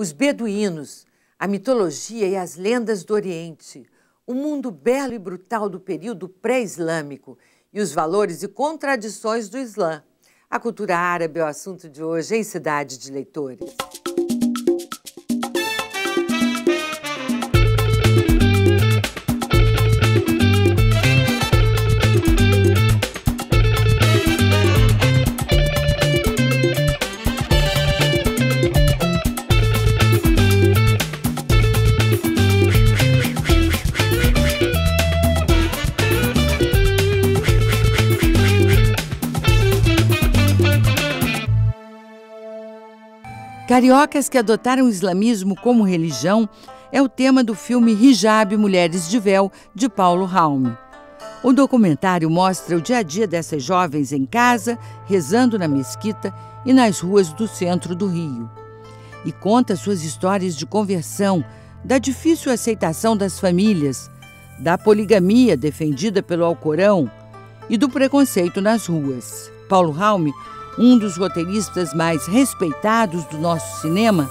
Os beduínos, a mitologia e as lendas do Oriente, o mundo belo e brutal do período pré-islâmico e os valores e contradições do Islã. A cultura árabe é o assunto de hoje em Cidade de Leitores. Cariocas que adotaram o islamismo como religião é o tema do filme Hijab, Mulheres de Véu, de Paulo Raume. O documentário mostra o dia a dia dessas jovens em casa, rezando na mesquita e nas ruas do centro do Rio. E conta suas histórias de conversão, da difícil aceitação das famílias, da poligamia defendida pelo Alcorão e do preconceito nas ruas. Paulo Raume, um dos roteiristas mais respeitados do nosso cinema,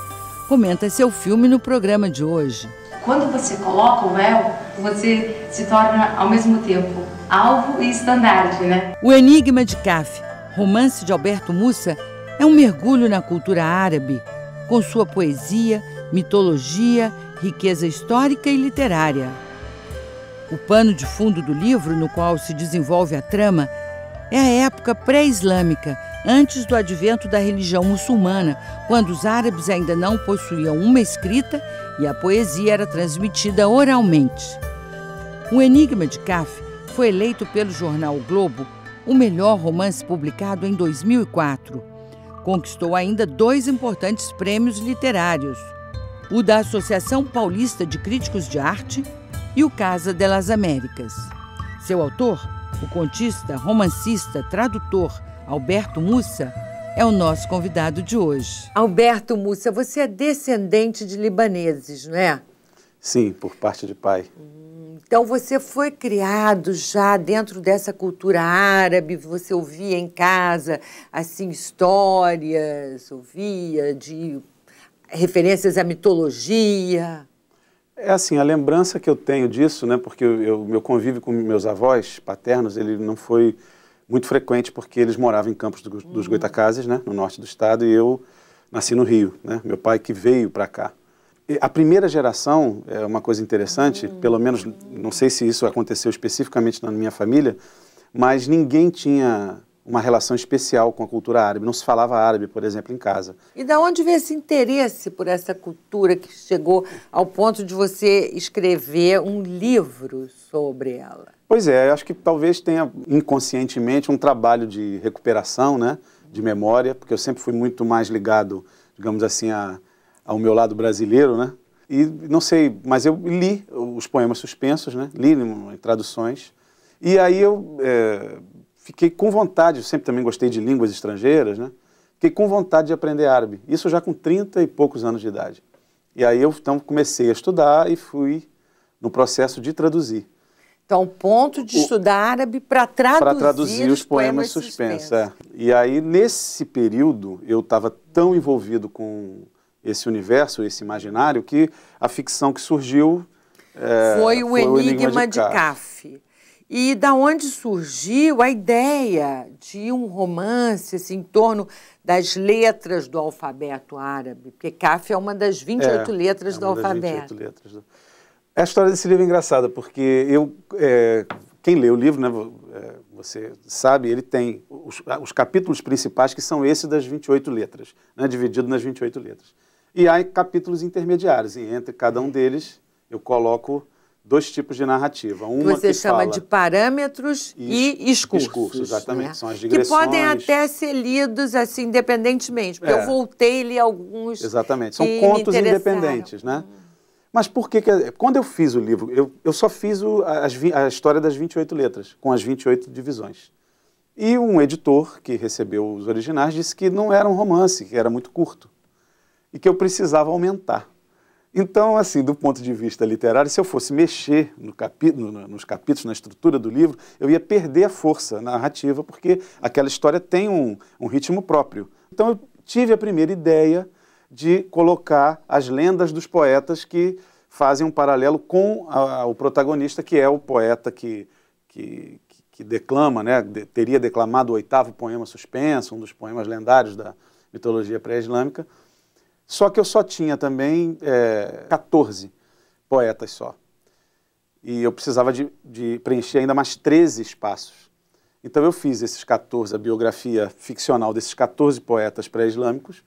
comenta seu filme no programa de hoje. Quando você coloca o véu, você se torna ao mesmo tempo alvo e estandarte, né? O Enigma de Kaf, romance de Alberto Mussa, é um mergulho na cultura árabe, com sua poesia, mitologia, riqueza histórica e literária. O pano de fundo do livro, no qual se desenvolve a trama, é a época pré-islâmica, antes do advento da religião muçulmana, quando os árabes ainda não possuíam uma escrita e a poesia era transmitida oralmente. O Enigma de Kaf foi eleito pelo jornal O Globo o melhor romance publicado em 2004. Conquistou ainda 2 importantes prêmios literários, o da Associação Paulista de Críticos de Arte e o Casa de las Américas. Seu autor, o contista, romancista, tradutor Alberto Mussa, é o nosso convidado de hoje. Alberto Mussa, você é descendente de libaneses, não é? Sim, por parte de pai. Então você foi criado já dentro dessa cultura árabe, você ouvia em casa, assim, histórias, ouvia de referências à mitologia. É assim, a lembrança que eu tenho disso, né, porque meu convívio com meus avós paternos, ele não foi muito frequente, porque eles moravam em Campos dos Goytacazes, né, no norte do estado, e eu nasci no Rio, né, meu pai que veio para cá. E a primeira geração, é uma coisa interessante, pelo menos, não sei se isso aconteceu especificamente na minha família, mas ninguém tinha uma relação especial com a cultura árabe, não se falava árabe, por exemplo, em casa. E da onde veio esse interesse por essa cultura que chegou ao ponto de você escrever um livro sobre ela? Pois é, eu acho que talvez tenha inconscientemente um trabalho de recuperação, né, de memória, porque eu sempre fui muito mais ligado, digamos assim, ao meu lado brasileiro, né? E não sei, mas eu li os poemas suspensos, né? Li em traduções, e aí eu fiquei com vontade, eu sempre também gostei de línguas estrangeiras, né? Fiquei com vontade de aprender árabe, isso já com 30 e poucos anos de idade. E aí eu então comecei a estudar e fui no processo de traduzir. Então, ponto de estudar árabe para traduzir os poemas suspensos. É. E aí, nesse período, eu estava tão envolvido com esse universo, esse imaginário, que a ficção que surgiu foi o Enigma de Kaf. E da onde surgiu a ideia de um romance assim, em torno das letras do alfabeto árabe? Porque Kaf é uma das 28 letras do alfabeto. 28 letras. A história desse livro é engraçada, porque quem lê o livro, né, você sabe, ele tem os capítulos principais, que são esses das 28 letras, né, dividido nas 28 letras. E há capítulos intermediários, e entre cada um deles eu coloco 2 tipos de narrativa. Uma você chama de parâmetros e excursos. Excursos, exatamente, né? São as Que digressões. podem até ser lidos assim, independentemente, porque eu voltei e li alguns. Exatamente, são contos independentes, né? Mas por que quando eu fiz o livro, eu só fiz a história das 28 letras, com as 28 divisões. E um editor que recebeu os originais disse que não era um romance, que era muito curto, e que eu precisava aumentar. Então, assim, do ponto de vista literário, se eu fosse mexer nos capítulos, na estrutura do livro, eu ia perder a força narrativa, porque aquela história tem um ritmo próprio. Então, eu tive a primeira ideia de colocar as lendas dos poetas que fazem um paralelo com o protagonista, que é o poeta que declama, né, teria declamado o 8º poema suspenso, um dos poemas lendários da mitologia pré-islâmica. Só que eu só tinha também 14 poetas só. E eu precisava de preencher ainda mais 13 espaços. Então eu fiz esses 14, a biografia ficcional desses 14 poetas pré-islâmicos,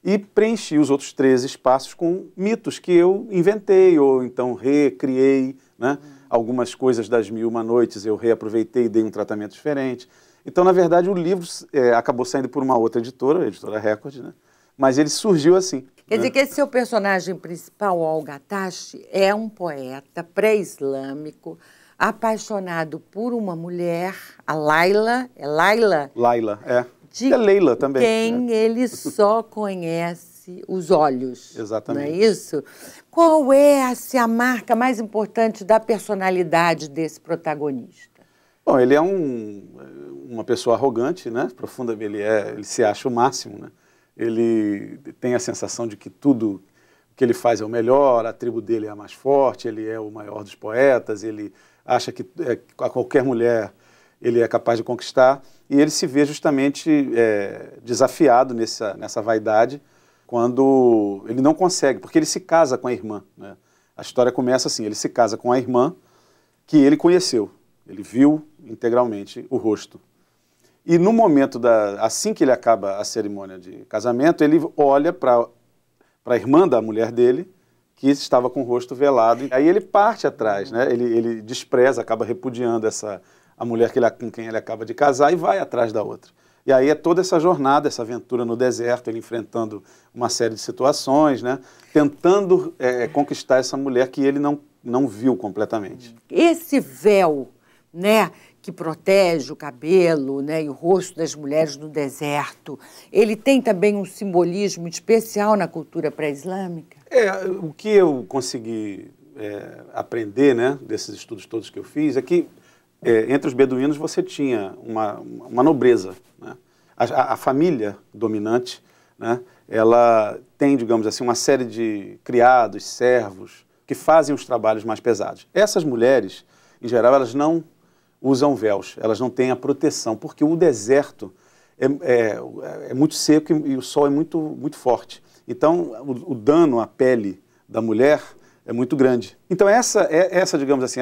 e preenchi os outros 13 espaços com mitos que eu inventei ou então recriei, né? Algumas coisas das Mil e Uma Noites eu reaproveitei e dei um tratamento diferente. Então, na verdade, o livro acabou saindo por uma outra editora, a editora Record, né? Mas ele surgiu assim. Quer dizer que esse seu personagem principal, o Al-Gatashi, é um poeta pré-islâmico, apaixonado por uma mulher, a Laila. É Laila? Laila, é. É Leila também. Quem ele só conhece os olhos. Exatamente. Não é isso? Qual é a marca mais importante da personalidade desse protagonista? Bom, ele é uma pessoa arrogante, né? Profunda, ele se acha o máximo, né? Ele tem a sensação de que tudo que ele faz é o melhor, a tribo dele é a mais forte, ele é o maior dos poetas, ele acha que a qualquer mulher ele é capaz de conquistar, e ele se vê justamente desafiado nessa vaidade quando ele não consegue, porque ele se casa com a irmã, né? A história começa assim, ele se casa com a irmã que ele conheceu, ele viu integralmente o rosto. E no momento, assim que ele acaba a cerimônia de casamento, ele olha para a irmã da mulher dele, que estava com o rosto velado. Aí ele parte atrás, né? Ele despreza, acaba repudiando a mulher com quem ele acaba de casar e vai atrás da outra. E aí é toda essa jornada, essa aventura no deserto, ele enfrentando uma série de situações, né? Tentando conquistar essa mulher que ele não viu completamente. Esse véu, né, que protege o cabelo, né, e o rosto das mulheres no deserto, ele tem também um simbolismo especial na cultura pré-islâmica? O que eu consegui aprender, né, desses estudos todos que eu fiz, é que entre os beduínos você tinha uma nobreza, né? A família dominante, né, ela tem, digamos assim, uma série de criados, servos, que fazem os trabalhos mais pesados. Essas mulheres, em geral, elas não usam véus, elas não têm a proteção, porque o deserto é muito seco e o sol é muito, muito forte. Então, o dano à pele da mulher é muito grande. Então, essa digamos assim,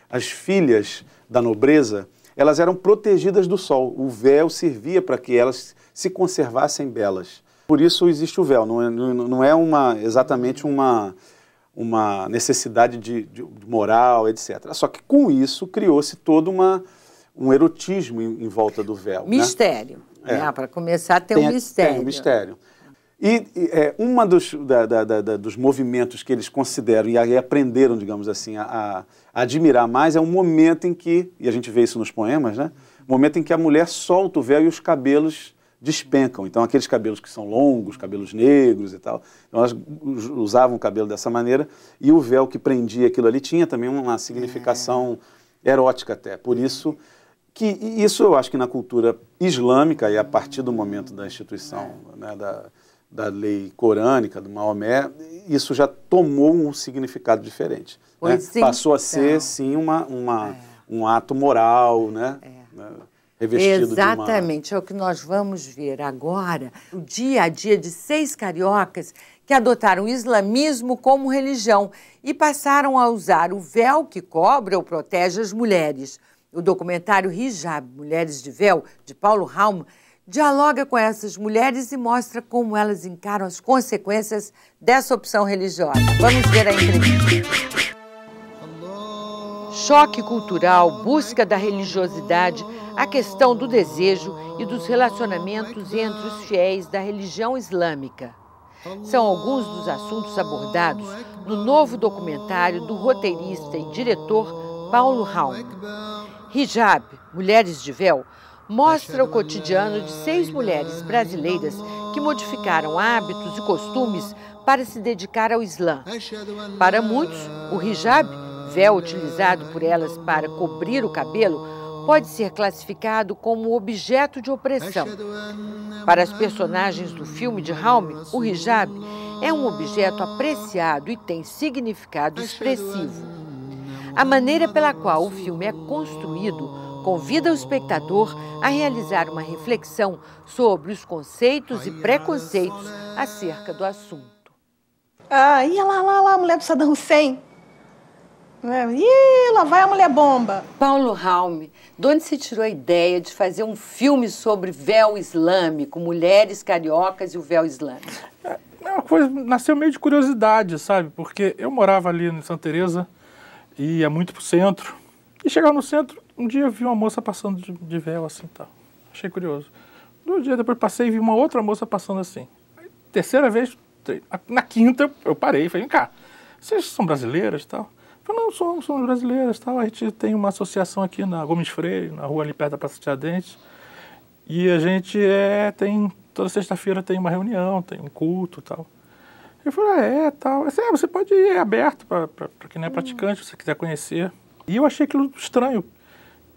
as filhas da nobreza, elas eram protegidas do sol. O véu servia para que elas se conservassem belas. Por isso existe o véu, não é exatamente uma necessidade de moral, etc. Só que com isso criou-se todo um erotismo em volta do véu. Mistério. Né? Para começar, tem um mistério. Tem um mistério. E uma dos movimentos que eles consideram e aprenderam, digamos assim, a admirar mais é um momento em que, e a gente vê isso nos poemas, né? O momento em que a mulher solta o véu e os cabelos despencam. Então, aqueles cabelos que são longos, cabelos negros e tal, então elas usavam o cabelo dessa maneira, e o véu que prendia aquilo ali tinha também uma significação erótica até. Por isso, isso eu acho que na cultura islâmica, e a partir do momento da instituição, né, da lei corânica, do Maomé, isso já tomou um significado diferente. Né? Passou a ser, sim, um ato moral, né? Revestido Exatamente, é o que nós vamos ver agora, o dia a dia de 6 cariocas que adotaram o islamismo como religião e passaram a usar o véu que cobre ou protege as mulheres. O documentário Hijab, Mulheres de Véu, de Paulo Raum, dialoga com essas mulheres e mostra como elas encaram as consequências dessa opção religiosa. Vamos ver a entrevista. Choque cultural, busca da religiosidade, a questão do desejo e dos relacionamentos entre os fiéis da religião islâmica. São alguns dos assuntos abordados no novo documentário do roteirista e diretor Paulo Raum. Hijab, Mulheres de Véu, mostra o cotidiano de 6 mulheres brasileiras que modificaram hábitos e costumes para se dedicar ao Islã. Para muitos, o hijab, véu utilizado por elas para cobrir o cabelo, pode ser classificado como objeto de opressão. Para as personagens do filme de Raume, o hijab é um objeto apreciado e tem significado expressivo. A maneira pela qual o filme é construído convida o espectador a realizar uma reflexão sobre os conceitos e preconceitos acerca do assunto. Ah, e lá, a mulher do Saddam Hussein. Ih, lá vai a mulher bomba. Paulo Raume, de onde se tirou a ideia de fazer um filme sobre véu islâmico, mulheres cariocas e o véu islâmico? É uma coisa, nasceu meio de curiosidade, sabe? Porque eu morava ali em Santa Teresa, ia muito pro centro, e chegava no centro, um dia eu vi uma moça passando de véu assim, tal. Achei curioso. 2 dias depois passei e vi uma outra moça passando assim. Aí, terceira vez, na quinta eu parei e falei, vem cá, vocês são brasileiras e tal? Eu falei, não, somos brasileiras e tal. A gente tem uma associação aqui na Gomes Freire, na rua ali perto da Praça Tiradentes. E a gente tem, toda sexta-feira tem uma reunião, tem um culto e tal. Eu falei, tal. Eu falei, você pode ir, é aberto para quem não é praticante, se você quiser conhecer. E eu achei aquilo estranho,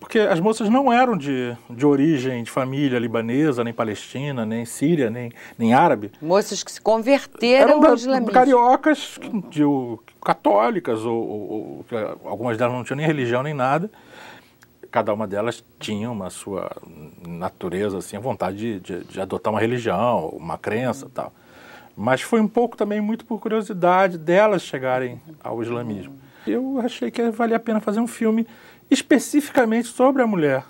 porque as moças não eram de origem, de família libanesa, nem palestina, nem síria, nem árabe. Moças que se converteram ao islamismo. Cariocas, católicas, ou algumas delas não tinham nem religião nem nada. Cada uma delas tinha uma sua natureza, assim, a vontade de adotar uma religião, uma crença e tal. Mas foi um pouco também muito por curiosidade delas chegarem ao islamismo. Eu achei que valia a pena fazer um filme especificamente sobre a mulher.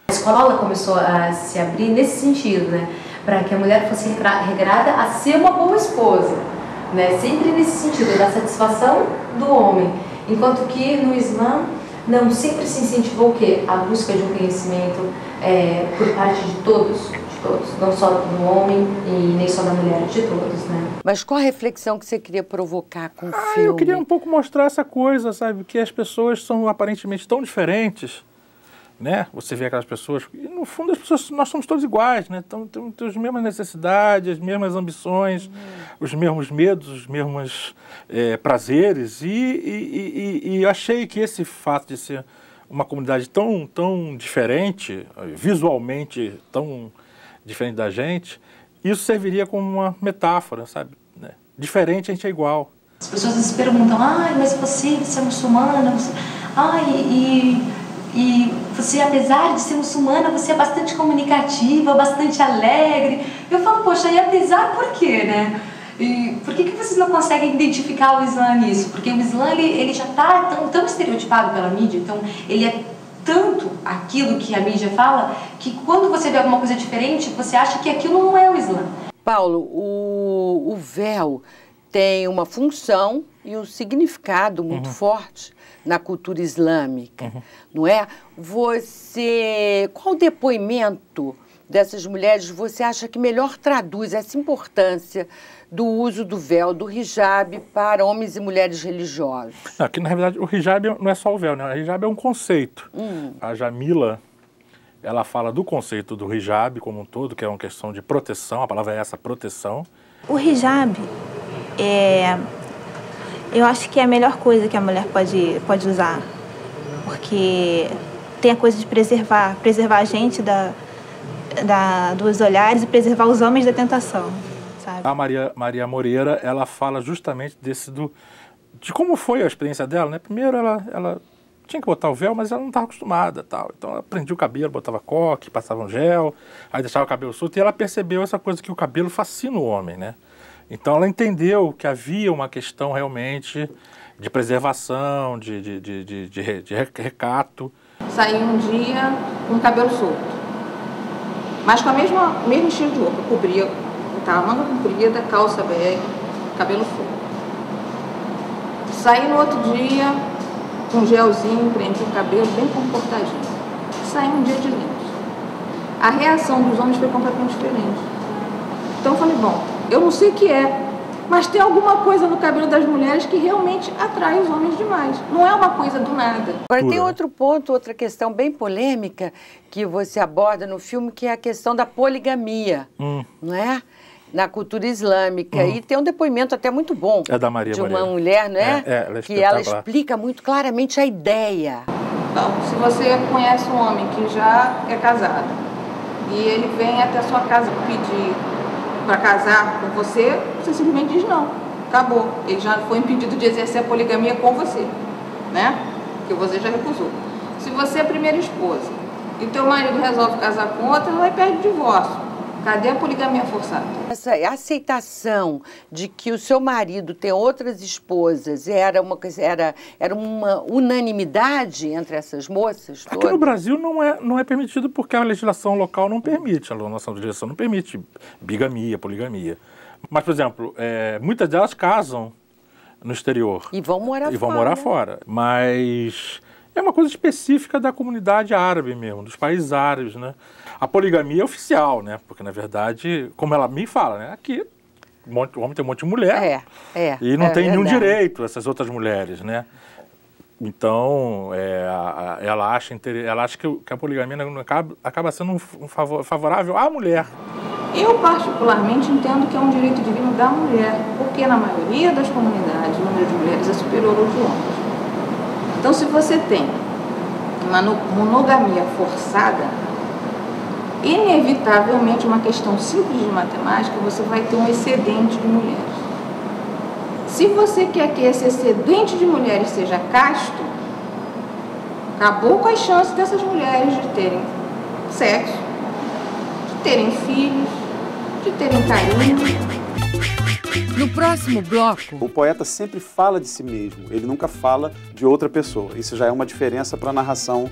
A escola começou a se abrir nesse sentido, né? Para que a mulher fosse regrada a ser uma boa esposa, né? Sempre nesse sentido, da satisfação do homem. Enquanto que no Islã, não, sempre se incentivou o quê? A busca de um conhecimento por parte de todos, não só do homem e nem só da mulher, de todos, né? Mas qual a reflexão que você queria provocar com o filme? Eu queria um pouco mostrar essa coisa, sabe? Que as pessoas são aparentemente tão diferentes, né? Você vê aquelas pessoas, e no fundo as pessoas, nós somos todos iguais, né? Então temos as mesmas necessidades, as mesmas ambições, os mesmos medos, os mesmos prazeres. E eu achei que esse fato de ser uma comunidade tão diferente, visualmente tão diferente da gente, isso serviria como uma metáfora, sabe? Né? Diferente, a gente é igual. As pessoas se perguntam, mas você é muçulmana, e você, apesar de ser muçulmana, você é bastante comunicativa, bastante alegre. Eu falo, poxa, e apesar por quê, né? E por que vocês não conseguem identificar o Islã nisso? Porque o Islã, ele já está tão estereotipado pela mídia, então ele é tanto aquilo que a mídia fala, que quando você vê alguma coisa diferente, você acha que aquilo não é o Islã. Paulo, o véu tem uma função e um significado muito forte na cultura islâmica, não é? Qual depoimento dessas mulheres você acha que melhor traduz essa importância do uso do véu, do hijab, para homens e mulheres religiosos? Aqui, na realidade, o hijab não é só o véu, né? O hijab é um conceito. A Jamila, ela fala do conceito do hijab como um todo, que é uma questão de proteção, a palavra é essa, proteção. O hijab, eu acho que é a melhor coisa que a mulher pode usar, porque tem a coisa de preservar a gente dos olhares e preservar os homens da tentação. A Maria Moreira, ela fala justamente de como foi a experiência dela, né? Primeiro ela tinha que botar o véu, mas ela não estava acostumada, tal. Então ela prendia o cabelo, botava coque, passava um gel, aí deixava o cabelo solto, e ela percebeu essa coisa que o cabelo fascina o homem, né? Então ela entendeu que havia uma questão realmente de preservação, de recato. Saí um dia com o cabelo solto, mas com o mesmo estilo de roupa, cobria. Tá, manga comprida, calça bag, cabelo solto. Saí no outro dia com um gelzinho, prendi o cabelo bem comportadinho. Saí um dia de lenço. A reação dos homens foi completamente diferente. Então eu falei, bom, eu não sei o que é, mas tem alguma coisa no cabelo das mulheres que realmente atrai os homens demais. Não é uma coisa do nada. Agora tem outro ponto, outra questão bem polêmica que você aborda no filme, que é a questão da poligamia, não é? Na cultura islâmica. E tem um depoimento até muito bom da Maria de uma mulher, não é? Ela que ela explica muito claramente a ideia. Então, se você conhece um homem que já é casado e ele vem até a sua casa pedir para casar com você, você simplesmente diz não, acabou. Ele já foi impedido de exercer a poligamia com você, né? Que você já recusou. Se você é a primeira esposa e teu marido resolve casar com outra, vai perder o divórcio. Cadê a poligamia forçada? Essa aceitação de que o seu marido tem outras esposas era uma unanimidade entre essas moças todas? Aqui no Brasil não é permitido porque a legislação local não permite, a nossa legislação não permite bigamia, poligamia. Mas, por exemplo, muitas delas casam no exterior. E vão morar fora. E vão morar fora. Mas é uma coisa específica da comunidade árabe mesmo, dos países árabes, né? A poligamia é oficial, né? Porque, na verdade, como ela me fala, né? Aqui o homem tem um monte de mulher e não tem nenhum direito essas outras mulheres, né? Então, ela acha que a poligamia acaba sendo favorável à mulher. Eu, particularmente, entendo que é um direito divino da mulher, porque na maioria das comunidades o número de mulheres é superior ao de homens. Então, se você tem uma monogamia forçada, inevitavelmente, uma questão simples de matemática, você vai ter um excedente de mulheres. Se você quer que esse excedente de mulheres seja casto, acabou com as chances dessas mulheres de terem sexo, de terem filhos, de terem carinho. No próximo bloco... O poeta sempre fala de si mesmo, ele nunca fala de outra pessoa. Isso já é uma diferença para a narração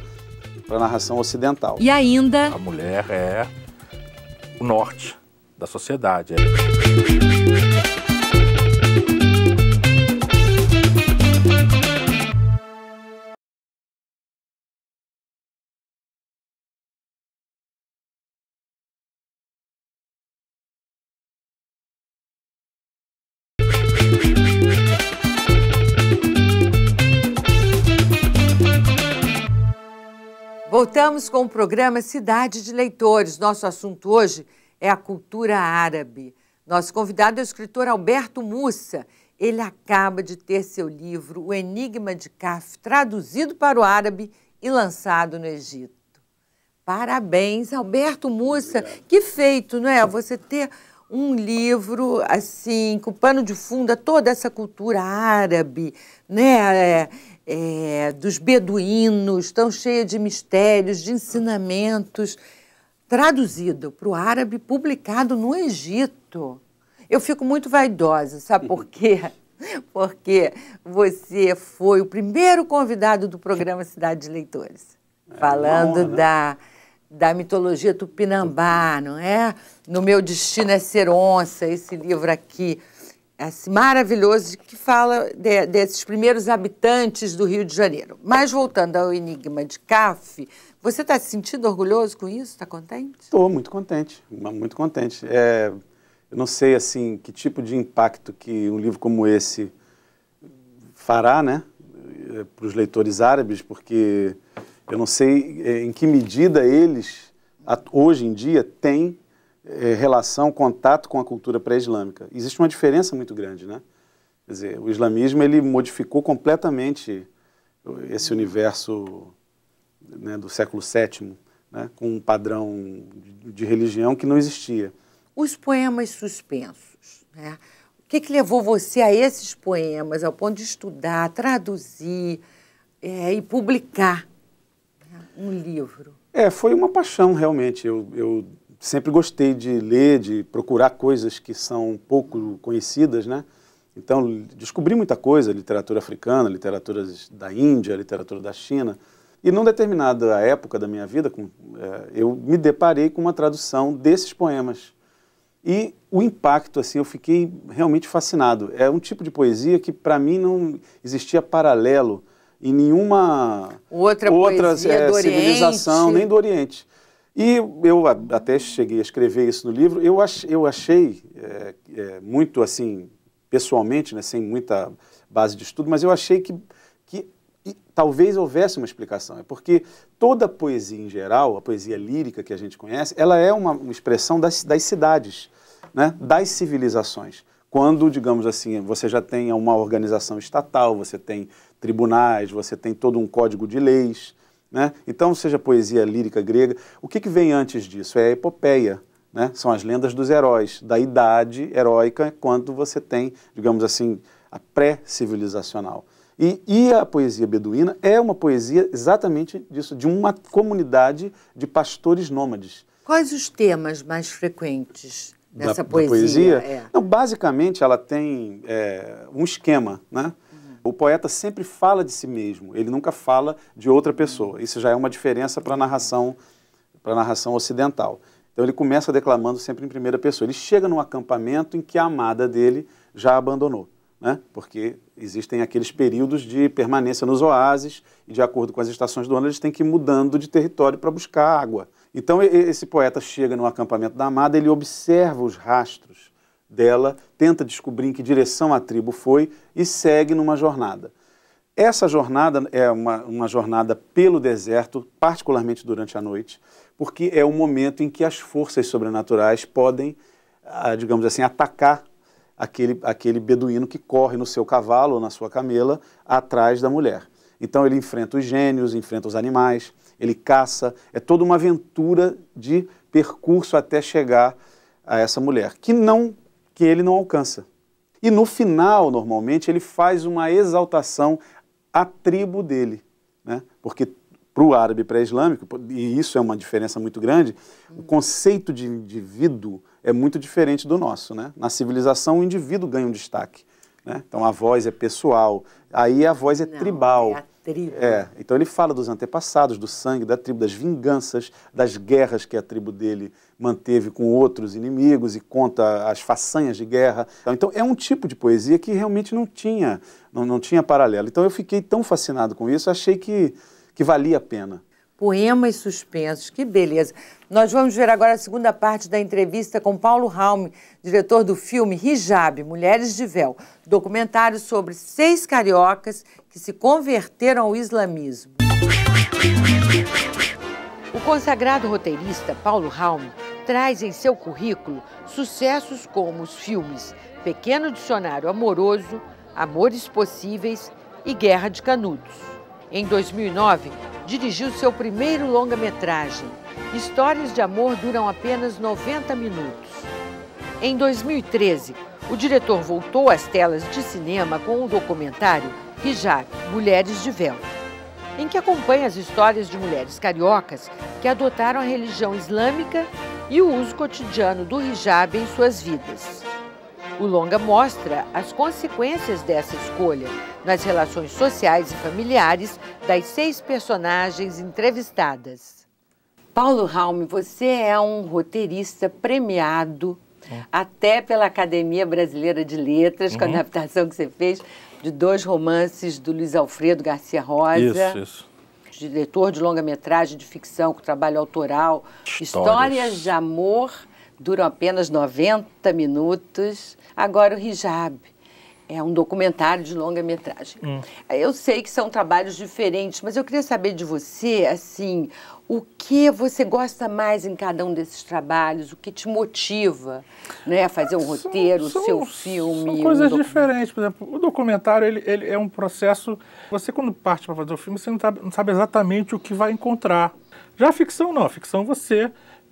ocidental. E ainda... A mulher é o norte da sociedade. Voltamos com o programa Cidade de Leitores. Nosso assunto hoje é a cultura árabe. Nosso convidado é o escritor Alberto Mussa. Ele acaba de ter seu livro, O Enigma de Kaf, traduzido para o árabe e lançado no Egito. Parabéns, Alberto Mussa. Que feito, não é? Você ter um livro, assim, com pano de fundo a toda essa cultura árabe, né? Dos beduínos, tão cheia de mistérios, de ensinamentos, traduzido para o árabe, publicado no Egito. Eu fico muito vaidosa, sabe por quê? Porque você foi o primeiro convidado do programa Cidade de Leitores, falando da mitologia tupinambá, não é? No Meu Destino é Ser Onça, esse livro aqui, assim, maravilhoso, que fala desses primeiros habitantes do Rio de Janeiro. Mas voltando ao Enigma de Kaf, você está se sentindo orgulhoso com isso? Está contente? Estou muito contente, muito contente. Eu não sei assim que tipo de impacto que um livro como esse fará, né, para os leitores árabes, porque eu não sei em que medida eles, hoje em dia, têm relação, contato com a cultura pré-islâmica. Existe uma diferença muito grande, né? Quer dizer, o islamismo ele modificou completamente esse universo, né, do século VII, né, com um padrão de religião que não existia. Os poemas suspensos, né? O que levou você a esses poemas, ao ponto de estudar, traduzir e publicar, né, um livro? Foi uma paixão, realmente. Eu sempre gostei de ler, de procurar coisas que são pouco conhecidas, né? Então, descobri muita coisa, literatura africana, literatura da Índia, literatura da China. E numa determinada época da minha vida, eu me deparei com uma tradução desses poemas. E o impacto, assim, eu fiquei realmente fascinado. É um tipo de poesia que, para mim, não existia paralelo em nenhuma outra civilização, nem do Oriente. E eu até cheguei a escrever isso no livro. Eu achei muito, assim, pessoalmente, né, sem muita base de estudo, mas eu achei que talvez houvesse uma explicação. É porque toda a poesia em geral, a poesia lírica que a gente conhece, ela é uma expressão das cidades, né, das civilizações. Quando, digamos assim, você já tem uma organização estatal, você tem tribunais, você tem todo um código de leis. né? Então, seja poesia lírica grega, o que vem antes disso? É a epopeia, né? São as lendas dos heróis, da idade heróica, quando você tem, digamos assim, a pré-civilizacional. E a poesia beduína é uma poesia exatamente disso, de uma comunidade de pastores nômades. Quais os temas mais frequentes dessa Da poesia? Não, basicamente, ela tem um esquema, né? O poeta sempre fala de si mesmo, ele nunca fala de outra pessoa. Isso já é uma diferença para a narração ocidental. Então ele começa declamando sempre em primeira pessoa. Ele chega num acampamento em que a amada dele já abandonou, né? Porque existem aqueles períodos de permanência nos oásis e, de acordo com as estações do ano, eles têm que ir mudando de território para buscar água. Então esse poeta chega no acampamento da amada, ele observa os rastros dela, tenta descobrir em que direção a tribo foi e segue numa jornada. Essa jornada é uma jornada pelo deserto, particularmente durante a noite, porque é o momento em que as forças sobrenaturais podem, digamos assim, atacar aquele beduíno que corre no seu cavalo ou na sua camela atrás da mulher. Então ele enfrenta os gênios, enfrenta os animais, ele caça, é toda uma aventura de percurso até chegar a essa mulher, que ele não alcança. E no final, normalmente, ele faz uma exaltação à tribo dele, né? Porque para o árabe pré-islâmico, e isso é uma diferença muito grande, o conceito de indivíduo é muito diferente do nosso, né? Na civilização, o indivíduo ganha um destaque, né? Então a voz é pessoal, aí a voz é tribal. É a tribo. Então ele fala dos antepassados, do sangue da tribo, das vinganças, das guerras que a tribo dele manteve com outros inimigos e conta as façanhas de guerra. Então é um tipo de poesia que realmente não tinha paralelo. Então eu fiquei tão fascinado com isso, achei que valia a pena. Poemas suspensos, que beleza. Nós vamos ver agora a segunda parte da entrevista com Paulo Raume, diretor do filme Hijab, Mulheres de Véu, documentário sobre 6 cariocas que se converteram ao islamismo. O consagrado roteirista Paulo Raume traz em seu currículo sucessos como os filmes Pequeno Dicionário Amoroso, Amores Possíveis e Guerra de Canudos. Em 2009, dirigiu seu primeiro longa-metragem. Histórias de amor duram apenas 90 minutos. Em 2013, o diretor voltou às telas de cinema com o documentário Hijab, Mulheres de Véu, em que acompanha as histórias de mulheres cariocas que adotaram a religião islâmica e o uso cotidiano do hijab em suas vidas. O longa mostra as consequências dessa escolha nas relações sociais e familiares das 6 personagens entrevistadas. Paulo Raume, você é um roteirista premiado até pela Academia Brasileira de Letras, com a adaptação que você fez de 2 romances do Luiz Alfredo Garcia Rosa. Isso. Diretor de longa-metragem de ficção com trabalho autoral. Histórias de amor duram apenas 90 minutos. Agora o Hijab é um documentário de longa-metragem. Eu sei que são trabalhos diferentes, mas eu queria saber de você, assim, o que você gosta mais em cada um desses trabalhos, o que te motiva, né, a fazer um roteiro, o seu filme. São coisas diferentes. Por exemplo, o documentário ele é um processo. Você, quando parte para fazer o filme, você não sabe exatamente o que vai encontrar. Já a ficção, não. A ficção você,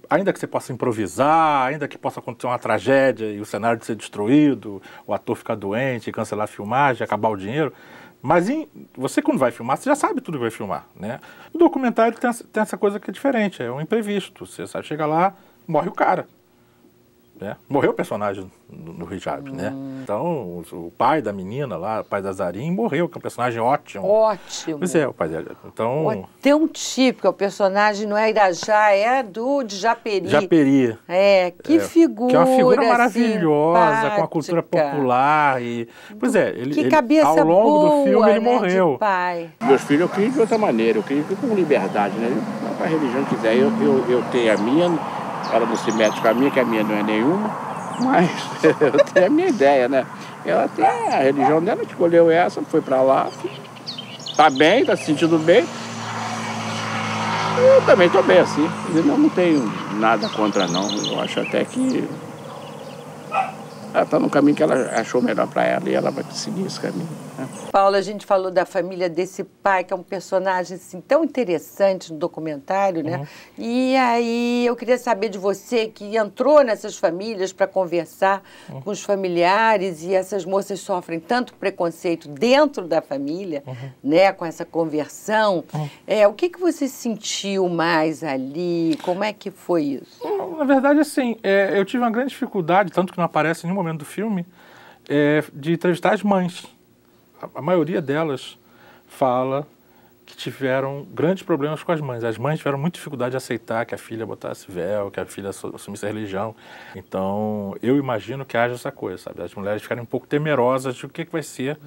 ainda que você possa improvisar, ainda que possa acontecer uma tragédia e o cenário de ser destruído, o ator ficar doente, cancelar a filmagem, acabar o dinheiro, mas você, quando vai filmar, você já sabe tudo que vai filmar, né? O documentário tem essa coisa que é diferente, é um imprevisto. Você sabe, chega lá, morre o cara. Né? Morreu o personagem no Hijab, né? Então, o pai da menina lá, o pai da Zarin, morreu, que é um personagem ótimo. Ótimo. Pois é, o pai dela. Então... Tão típico, o personagem não é Irajá, é de Japeri. Japeri. Que figura. Que é uma figura maravilhosa, simpática. com a cultura popular. Pois é, Que cabeça ao longo boa, do filme ele né, morreu. de pai. Meus filhos eu crio de outra maneira, eu crio com liberdade, né? Para a religião que quiser, eu tenho a minha, ela não se mete com a minha, que a minha não é nenhuma, mas eu tenho a minha ideia, né? Ela tem a religião dela, escolheu essa, foi para lá, tá bem, tá se sentindo bem. Eu também tô bem assim, eu não tenho nada contra não, eu acho até que ela está no caminho que ela achou melhor para ela e ela vai seguir esse caminho. Né? Paula, a gente falou da família desse pai, que é um personagem assim, tão interessante no documentário, né? E aí eu queria saber de você, que entrou nessas famílias para conversar com os familiares, e essas moças sofrem tanto preconceito dentro da família, né? Com essa conversão. O que você sentiu mais ali? Como é que foi isso? Na verdade, assim, eu tive uma grande dificuldade, tanto que não aparece em nenhum momento do filme, de entrevistar as mães. A maioria delas fala que tiveram grandes problemas com as mães. As mães tiveram muita dificuldade de aceitar que a filha botasse véu, que a filha assumisse a religião. Então, eu imagino que haja essa coisa, sabe? As mulheres ficarem um pouco temerosas de o que vai ser.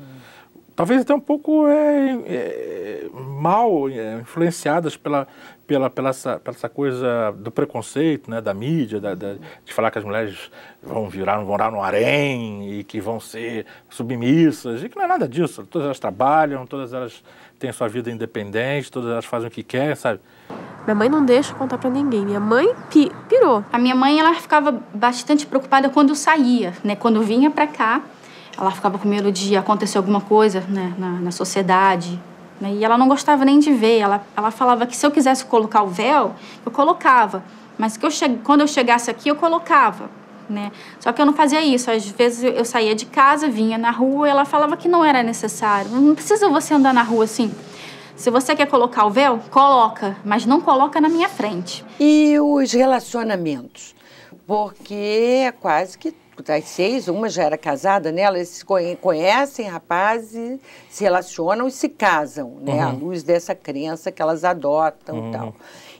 Talvez até um pouco mal influenciadas pela essa coisa do preconceito, né, da mídia, de falar que as mulheres vão virar no harém e que vão ser submissas, e que não é nada disso. Todas elas trabalham, todas elas têm a sua vida independente, todas elas fazem o que querem, sabe? Minha mãe não deixa contar pra ninguém. Minha mãe pirou. A minha mãe, ela ficava bastante preocupada quando eu saía, né, quando eu vinha pra cá. Ela ficava com medo de acontecer alguma coisa, né, na sociedade. Né, e ela não gostava nem de ver. Ela falava que se eu quisesse colocar o véu, eu colocava. Mas que quando eu chegasse aqui, eu colocava. Né? Só que eu não fazia isso. Às vezes eu saía de casa, vinha na rua, e ela falava que não era necessário. Não precisa você andar na rua assim. Se você quer colocar o véu, coloca. Mas não coloca na minha frente. E os relacionamentos? Porque é quase que das 6, uma já era casada, né? Elas se conhecem, rapazes, se relacionam e se casam, né? À luz dessa crença que elas adotam e tal.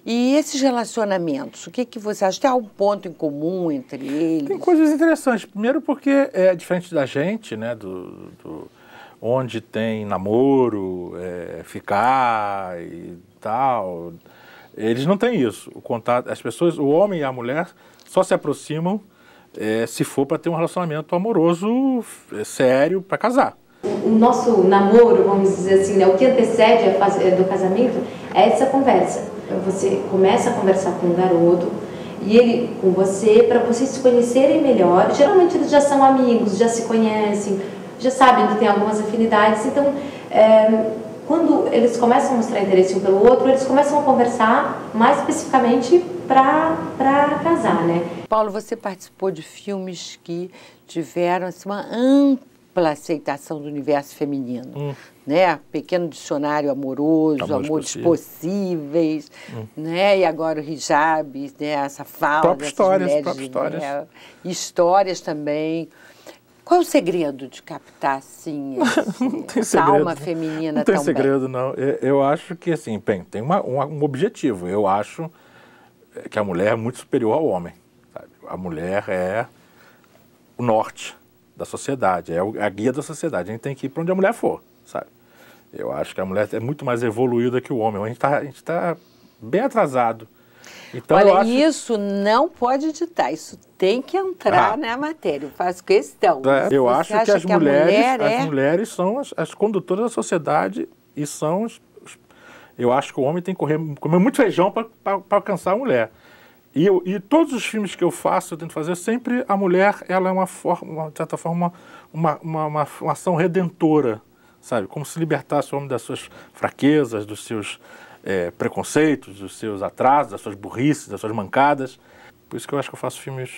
E esses relacionamentos, o que você acha? Tem algum ponto em comum entre eles? Tem coisas interessantes. Primeiro porque é diferente da gente, né? Onde tem namoro, ficar e tal. Eles não têm isso. O contato, as pessoas, o homem e a mulher só se aproximam se for para ter um relacionamento amoroso sério para casar. O nosso namoro, vamos dizer assim, né, o que antecede a fase do casamento é essa conversa. Você começa a conversar com um garoto e ele com você, para vocês se conhecerem melhor. Geralmente eles já são amigos, já se conhecem, já sabem que tem algumas afinidades. Então, quando eles começam a mostrar interesse um pelo outro, eles começam a conversar mais especificamente para casar, né? Paulo, você participou de filmes que tiveram assim, uma ampla aceitação do universo feminino, né? Pequeno Dicionário Amoroso, Amores Possíveis, né? E agora o hijab, né? Essa fala dessas mulheres, né? Histórias também. Qual é o segredo de captar, assim, essa alma feminina tão bem? Não tem segredo, não. Eu acho que, assim, tem um objetivo. Eu acho que a mulher é muito superior ao homem. Sabe? A mulher é o norte da sociedade, é a guia da sociedade. A gente tem que ir para onde a mulher for, sabe? Eu acho que a mulher é muito mais evoluída que o homem. A gente tá bem atrasado. Então, olha, isso não pode ditar, isso tem que entrar na matéria, eu faço questão. Eu acho que as mulheres são as condutoras da sociedade e são eu acho que o homem tem que comer muito feijão para alcançar a mulher. E todos os filmes que eu faço, eu tento fazer, sempre a mulher, ela é de certa forma, uma ação redentora, sabe? Como se libertasse o homem das suas fraquezas, dos seus preconceitos, dos seus atrasos, das suas burrices, das suas mancadas. Por isso que eu acho que eu faço filmes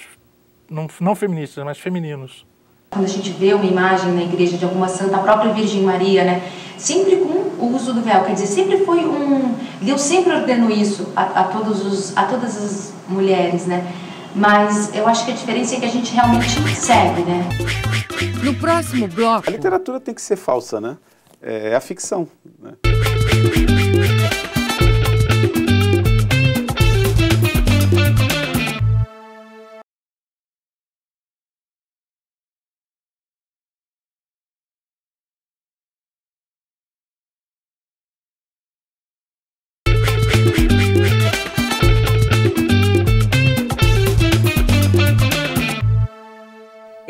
não feministas, mas femininos. Quando a gente vê uma imagem na igreja de alguma santa, a própria Virgem Maria, né? Sempre com o uso do véu, quer dizer, sempre foi Deus sempre ordenou isso a todas as mulheres, né? Mas eu acho que a diferença é que a gente realmente segue, né? No próximo bloco... A literatura tem que ser falsa, né? É a ficção, né?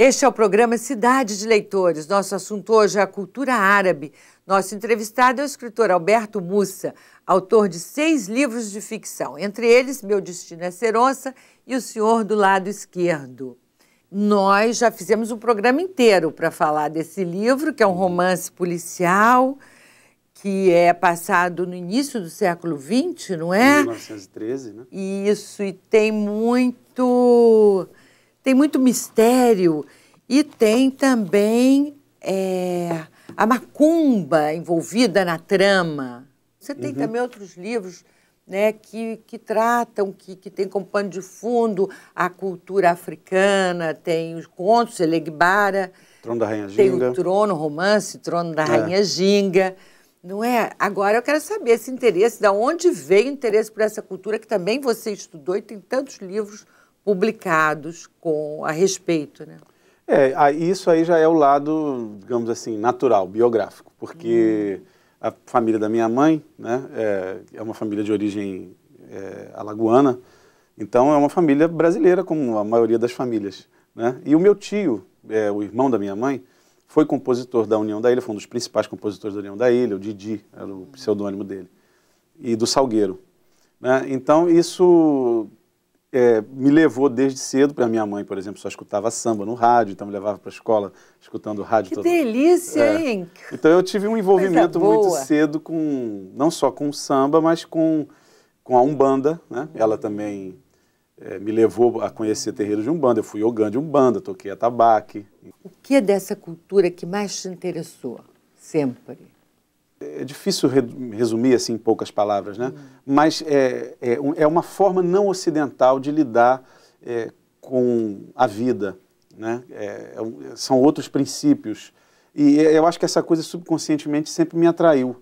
Este é o programa Cidade de Leitores. Nosso assunto hoje é a cultura árabe. Nosso entrevistado é o escritor Alberto Mussa, autor de 6 livros de ficção, entre eles Meu Destino é Ser Onça e O Senhor do Lado Esquerdo. nós já fizemos um programa inteiro para falar desse livro, que é um romance policial, que é passado no início do século XX, não é? 1913, né? Isso, e tem muito mistério. E tem também a macumba envolvida na trama. Você tem também outros livros, né, que tratam, que tem como pano de fundo a cultura africana, tem os contos, Elegbara, Trono da Rainha Ginga. Tem o Trono, romance, Trono da Rainha Ginga. Não é? Agora eu quero saber esse interesse, de onde veio o interesse por essa cultura que também você estudou e tem tantos livros publicados a respeito, né? Isso aí já é o lado, digamos assim, natural, biográfico, porque a família da minha mãe, né, é uma família de origem alagoana, então é uma família brasileira, como a maioria das famílias, né? E o meu tio, o irmão da minha mãe, foi compositor da União da Ilha, foi um dos principais compositores da União da Ilha, o Didi, era o pseudônimo dele, e do Salgueiro, né? Então isso me levou desde cedo, para minha mãe, por exemplo, só escutava samba no rádio, então me levava para a escola escutando rádio. Que delícia, hein? Então eu tive um envolvimento muito cedo não só com samba, mas com a Umbanda, né? Ela também me levou a conhecer terreiros de Umbanda, eu fui ogã de Umbanda, toquei atabaque. O que é dessa cultura que mais te interessou, sempre? É difícil resumir assim em poucas palavras, né? Mas é uma forma não ocidental de lidar com a vida, né? São outros princípios. E eu acho que essa coisa subconscientemente sempre me atraiu.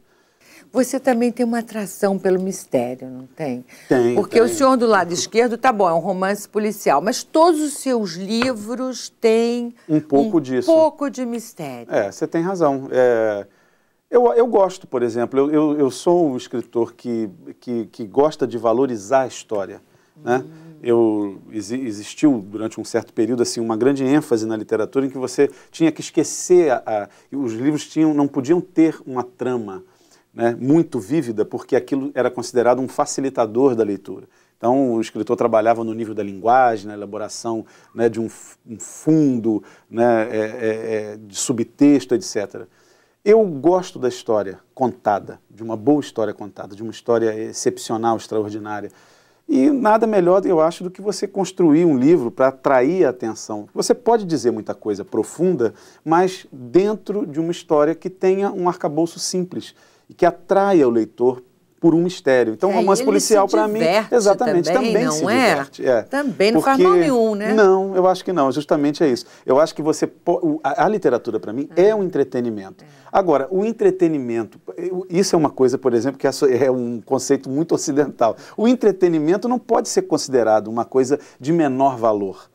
Você também tem uma atração pelo mistério, não tem? Tem. Porque o senhor do lado esquerdo, tá bom, é um romance policial, mas todos os seus livros têm um pouco disso. Um pouco de mistério. Você tem razão. Eu gosto, por exemplo, eu sou um escritor que gosta de valorizar a história, né? Existiu durante um certo período assim uma grande ênfase na literatura em que você tinha que esquecer, os livros não podiam ter uma trama, né, muito vívida, porque aquilo era considerado um facilitador da leitura. Então, o escritor trabalhava no nível da linguagem, na elaboração, né, de um fundo, né, de subtexto, etc. Eu gosto da história contada, de uma boa história contada, de uma história excepcional, extraordinária. E nada melhor, eu acho, do que você construir um livro para atrair a atenção. Você pode dizer muita coisa profunda, mas dentro de uma história que tenha um arcabouço simples e que atraia o leitor por um mistério. Então, romance policial, para mim, exatamente, também se diverte. Também não faz mal nenhum, né? Não, eu acho que não, justamente é isso. Eu acho que a literatura, para mim, é um entretenimento. Agora, o entretenimento, isso é uma coisa, por exemplo, que é um conceito muito ocidental. O entretenimento não pode ser considerado uma coisa de menor valor.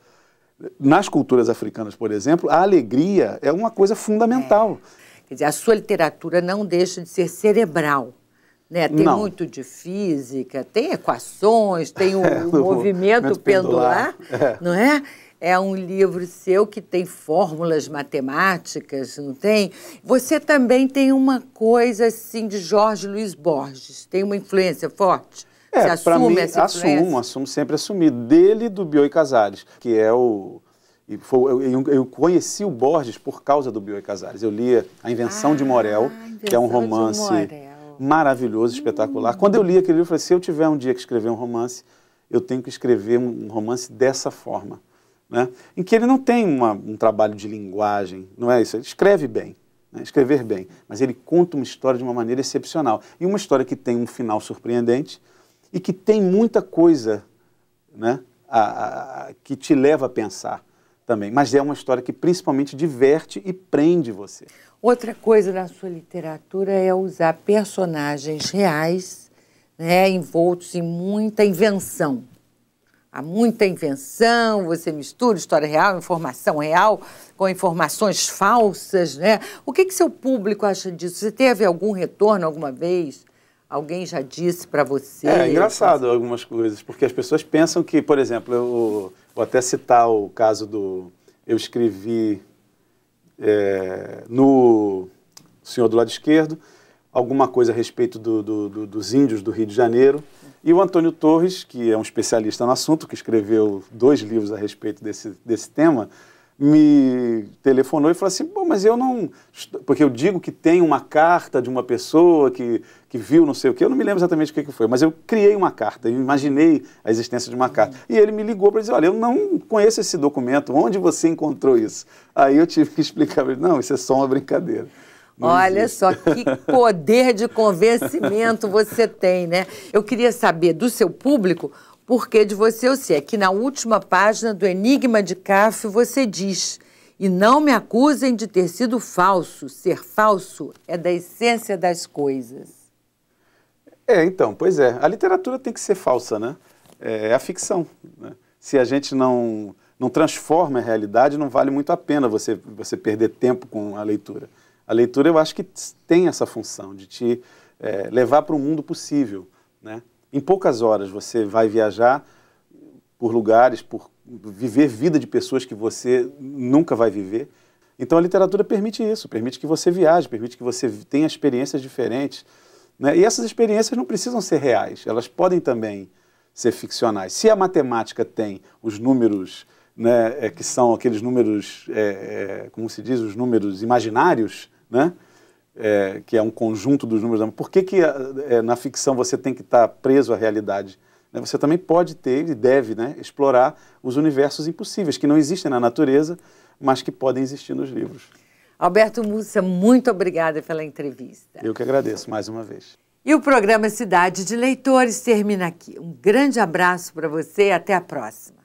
Nas culturas africanas, por exemplo, a alegria é uma coisa fundamental. Quer dizer, a sua literatura não deixa de ser cerebral, né? Tem muito de física, tem equações, tem o movimento pendular, não é? É um livro seu que tem fórmulas matemáticas, não tem? Você também tem uma coisa assim de Jorge Luiz Borges, tem uma influência forte? Você assume essa influência? Sempre assumi, dele e do Bioy Casares, que é eu conheci o Borges por causa do Bioy Casares. Eu lia A Invenção de Morel, que é um romance maravilhoso, espetacular. Quando eu li aquele livro, eu falei, se eu tiver um dia que escrever um romance, eu tenho que escrever um romance dessa forma, né? Em que ele não tem um trabalho de linguagem, não é isso? Ele escreve bem, né? Escrever bem, mas ele conta uma história de uma maneira excepcional. E uma história que tem um final surpreendente e que tem muita coisa, né, que te leva a pensar também. Mas é uma história que principalmente diverte e prende você. Outra coisa na sua literatura é usar personagens reais, né, envoltos em muita invenção. Há muita invenção, você mistura história real, informação real, com informações falsas, né? O que seu público acha disso? Você teve algum retorno alguma vez? Alguém já disse para você? É engraçado algumas coisas, porque as pessoas pensam que, por exemplo, vou até citar o caso eu escrevi no Senhor do Lado Esquerdo, alguma coisa a respeito dos índios do Rio de Janeiro. E o Antônio Torres, que é um especialista no assunto, que escreveu 2 livros a respeito desse tema, me telefonou e falou assim, bom, mas eu não... Porque eu digo que tem uma carta de uma pessoa que viu não sei o quê, eu não me lembro exatamente o que foi, mas eu criei uma carta, eu imaginei a existência de uma carta. E ele me ligou para dizer, olha, eu não conheço esse documento, onde você encontrou isso? Aí eu tive que explicar, não, isso é só uma brincadeira. Olha só que poder de convencimento você tem, né? Eu queria saber do seu público, porque de você eu sei que na última página do Enigma de Kafka você diz: e não me acusem de ter sido falso. Ser falso é da essência das coisas. Então, pois é. A literatura tem que ser falsa, né? É a ficção, né? Se a gente não transforma a realidade, não vale muito a pena você perder tempo com a leitura. A leitura, eu acho que tem essa função de te levar para o mundo possível, né? Em poucas horas você vai viajar por lugares, por viver vida de pessoas que você nunca vai viver. Então a literatura permite isso, permite que você viaje, permite que você tenha experiências diferentes, né? E essas experiências não precisam ser reais, elas podem também ser ficcionais. Se a matemática tem os números, né, que são aqueles números, como se diz, os números imaginários, né? Que é um conjunto dos números. Por que na ficção você tem que estar preso à realidade? Você também pode ter e deve, né, explorar os universos impossíveis, que não existem na natureza, mas que podem existir nos livros. Alberto Mussa, muito obrigada pela entrevista. Eu que agradeço mais uma vez. E o programa Cidade de Leitores termina aqui. Um grande abraço para você e até a próxima.